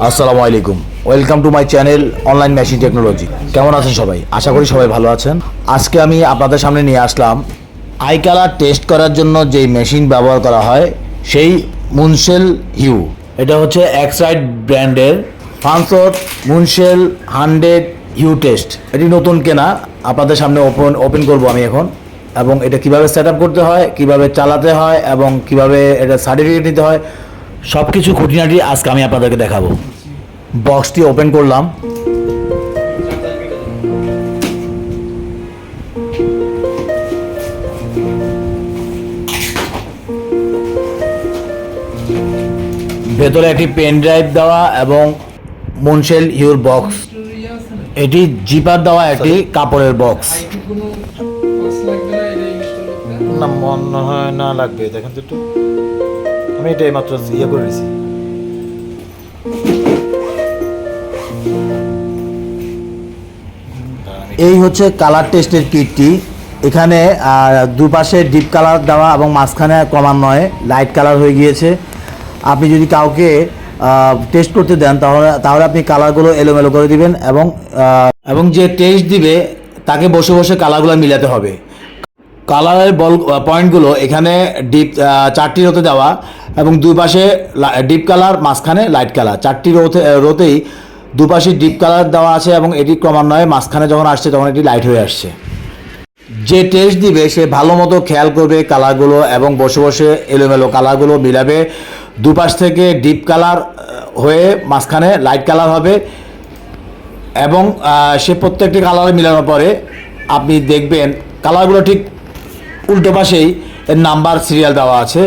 আসসালামু আলাইকুম, welcome to my channel online machine technology. কেমন আছেন সবাই? আশা করি সবাই ভালো আছেন। আজকে আমি আপনাদের সামনে নিয়ে আসলাম আই কালার টেস্ট করার জন্য যেই মেশিন ব্যবহার করা হয় সেই মুনসেল হিউ। এটা হচ্ছে এক্সাইড ব্র্যান্ডের ফার্নসওয়ার্থ মুনসেল 100 হিউ টেস্ট। এটি নতুন কেনা, আপনাদের সামনে ওপেন করব আমি এখন, এবং এটা কিভাবে সেট আপ করতে হয়, কিভাবে চালাতে হয় এবং কিভাবে এটা সার্টিফিকেট নিতে হয়, সব কিছু খুঁটিনাটি আজকে আমি আপনাদেরকে দেখাবো। বক্সটি ওপেন করলাম। ভেতরে একটি পেন ড্রাইভ দেওয়া এবং মুনসেল হিউর বক্স। এটি জিপার দেওয়া একটি কাপড়ের বক্স। না মনে হয় না লাগবে, দেখেন তো একটু, আমি এটাই মাত্র ইয়ে করে দিয়েছি। এই হচ্ছে কালার টেস্টের কিটটি। এখানে দুপাশে ডিপ কালার দেওয়া এবং মাঝখানে ক্রমান্বয়ে লাইট কালার হয়ে গিয়েছে। আপনি যদি কাউকে টেস্ট করতে দেন তাহলে আপনি কালারগুলো এলোমেলো করে দিবেন, এবং যে টেস্ট দিবে তাকে বসে বসে কালারগুলো মিলাতে হবে। কালারের পয়েন্টগুলো এখানে ডিপ 4টি রোতে দেওয়া, এবং দুই পাশে ডিপ কালার, মাঝখানে লাইট কালার। 4টি রোতেই দুপাশে ডিপ কালার দেওয়া আছে, এবং এটি ক্রমান্বয়ে মাঝখানে যখন আসছে তখন এটি লাইট হয়ে আসছে। যে টেস্ট দিবে সে ভালো মতো খেয়াল করবে কালারগুলো, এবং বসে বসে এলোমেলো কালারগুলো মিলাবে। দুপাশ থেকে ডিপ কালার হয়ে মাঝখানে লাইট কালার হবে, এবং সে প্রত্যেকটি কালার মিলানোর পরে আপনি দেখবেন কালারগুলো ঠিক উল্টো পাশেই এর নাম্বার সিরিয়াল দেওয়া আছে।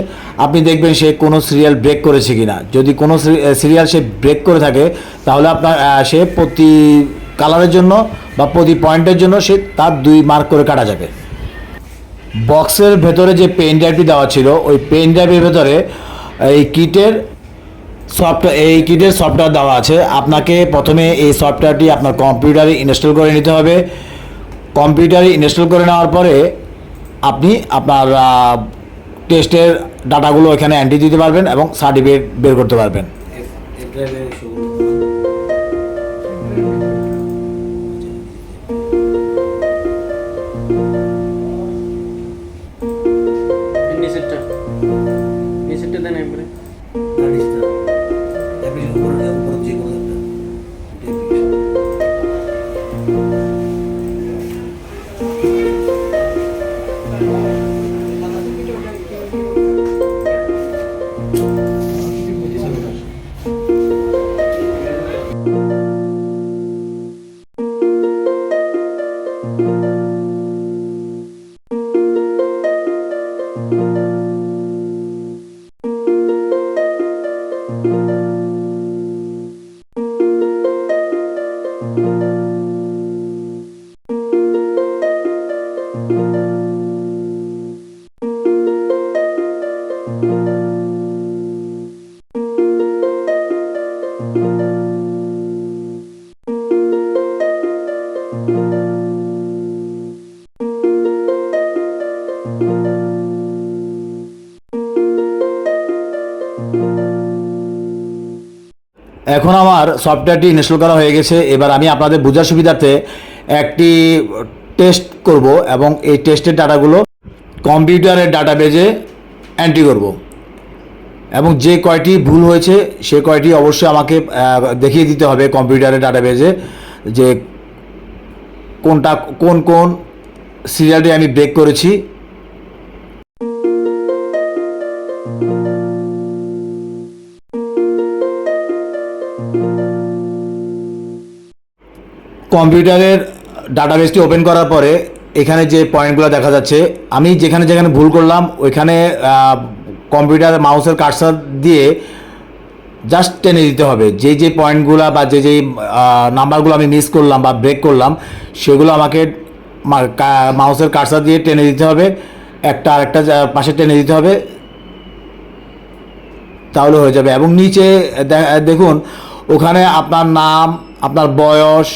আপনি দেখবেন সে কোনো সিরিয়াল ব্রেক করেছে কিনা। যদি কোনো সিরিয়াল সে ব্রেক করে থাকে তাহলে সে প্রতি কালারের জন্য বা প্রতি পয়েন্টের জন্য সে তার 2 মার্ক করে কাটা যাবে। বক্সের ভেতরে যে পেন ড্রাইভটি দেওয়া ছিল, ওই পেন ড্রাইভের ভেতরে এই কিটের সফটওয়্যার দেওয়া আছে। আপনাকে প্রথমে এই সফটওয়্যারটি আপনার কম্পিউটারে ইনস্টল করে নিতে হবে। কম্পিউটারে ইনস্টল করে নেওয়ার পরে আপনি আপনার টেস্টের ডাটাগুলো এখানে এন্ট্রি দিতে পারবেন এবং সার্টিফিকেট বের করতে পারবেন। এখন আমার সফটওয়্যারটি ইনস্টল করা হয়ে গেছে। এবার আমি আপনাদের বোঝার সুবিধার্থে একটি টেস্ট করব, এবং এই টেস্টের ডাটাগুলো কম্পিউটারের ডাটাবেজে এন্ট্রি করব, এবং যে কয়টি ভুল হয়েছে সে কয়টি অবশ্যই আমাকে দেখিয়ে দিতে হবে কম্পিউটারের ডাটাবেজে, যে কোন সিরিয়ালটি আমি ব্রেক করেছি। কম্পিউটারের ডাটাবেসটি ওপেন করার পরে এখানে যে পয়েন্টগুলো দেখা যাচ্ছে, আমি যেখানে যেখানে ভুল করলাম ওইখানে কম্পিউটার মাউসের কার্সার দিয়ে জাস্ট টেনে দিতে হবে। যে পয়েন্টগুলো বা যে নাম্বারগুলো আমি মিস করলাম বা ব্রেক করলাম সেগুলো আমাকে মাউসের কার্সার দিয়ে টেনে দিতে হবে, একটা আরেকটা পাশে টেনে দিতে হবে, তাহলে হয়ে যাবে। এবং নিচে দেখুন ওখানে আপনার নাম, আপনার বয়স,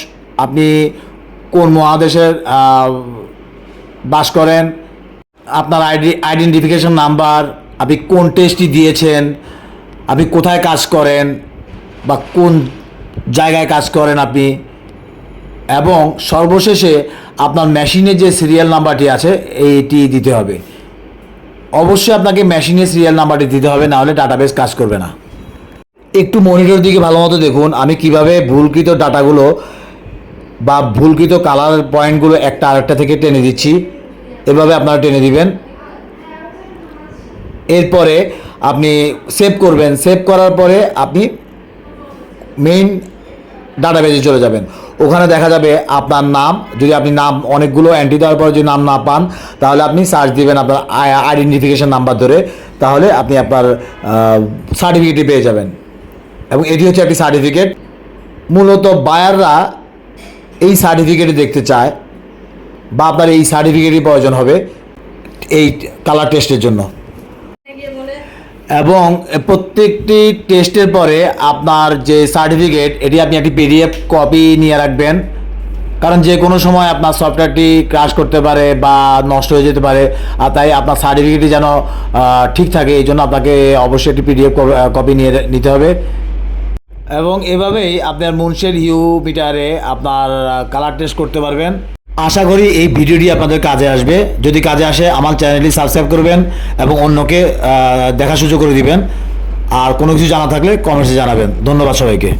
আপনি কোন মহাদেশের বাস করেন, আপনার আইডেন্টিফিকেশন নাম্বার, আপনি কোন টেস্টটি দিয়েছেন, আপনি কোথায় কাজ করেন, বা কোন জায়গায় কাজ করেন আপনি, এবং সর্বশেষে আপনার মেশিনের যে সিরিয়াল নাম্বারটি আছে এইটি দিতে হবে। অবশ্যই আপনাকে মেশিনের সিরিয়াল নাম্বারটি দিতে হবে, না হলে ডাটাবেস কাজ করবে না। একটু মনিটর দিকে ভালো মতো দেখুন আমি কিভাবে ভুলকৃত ডাটাগুলো বা ভুলকৃত কালার পয়েন্টগুলো একটা আরেকটা থেকে টেনে দিচ্ছি। এভাবে আপনারা টেনে দিবেন। এরপরে আপনি সেভ করবেন। সেভ করার পরে আপনি মেইন ডাটাবেজে চলে যাবেন। ওখানে দেখা যাবে আপনার নাম, যদি আপনি নাম অনেকগুলো এন্ট্রি দেওয়ার পরে যদি নাম না পান, তাহলে আপনি সার্চ দিবেন আপনার আইডেন্টিফিকেশন নাম্বার ধরে, তাহলে আপনি আপনার সার্টিফিকেটটি পেয়ে যাবেন। এবং এটি হচ্ছে একটি সার্টিফিকেট। মূলত বায়াররা এই সার্টিফিকেটই দেখতে চায়, বা আপনার এই সার্টিফিকেটই প্রয়োজন হবে এই কালার টেস্টের জন্য। এবং প্রত্যেকটি টেস্টের পরে আপনার যে সার্টিফিকেট, এটি আপনি একটি পিডিএফ কপি নিয়ে রাখবেন, কারণ যে কোনো সময় আপনার সফটওয়্যারটি ক্র্যাশ করতে পারে বা নষ্ট হয়ে যেতে পারে। আর তাই আপনার সার্টিফিকেটটি যেন ঠিক থাকে, এই জন্য আপনাকে অবশ্যই একটি পিডিএফ কপি নিয়ে নিতে হবে। এবং এভাবেই আপনার মুনশের ইউ মিটারে আপনার কালার টেস্ট করতে পারবেন। আশা করি এই ভিডিওটি আপনাদের কাজে আসবে। যদি কাজে আসে আমার চ্যানেলটি সাবস্ক্রাইব করবেন এবং অন্যকে দেখার সুযোগ করে দিবেন। আর কোনো কিছু জানা থাকলে কমেন্টসে জানাবেন। ধন্যবাদ সবাইকে।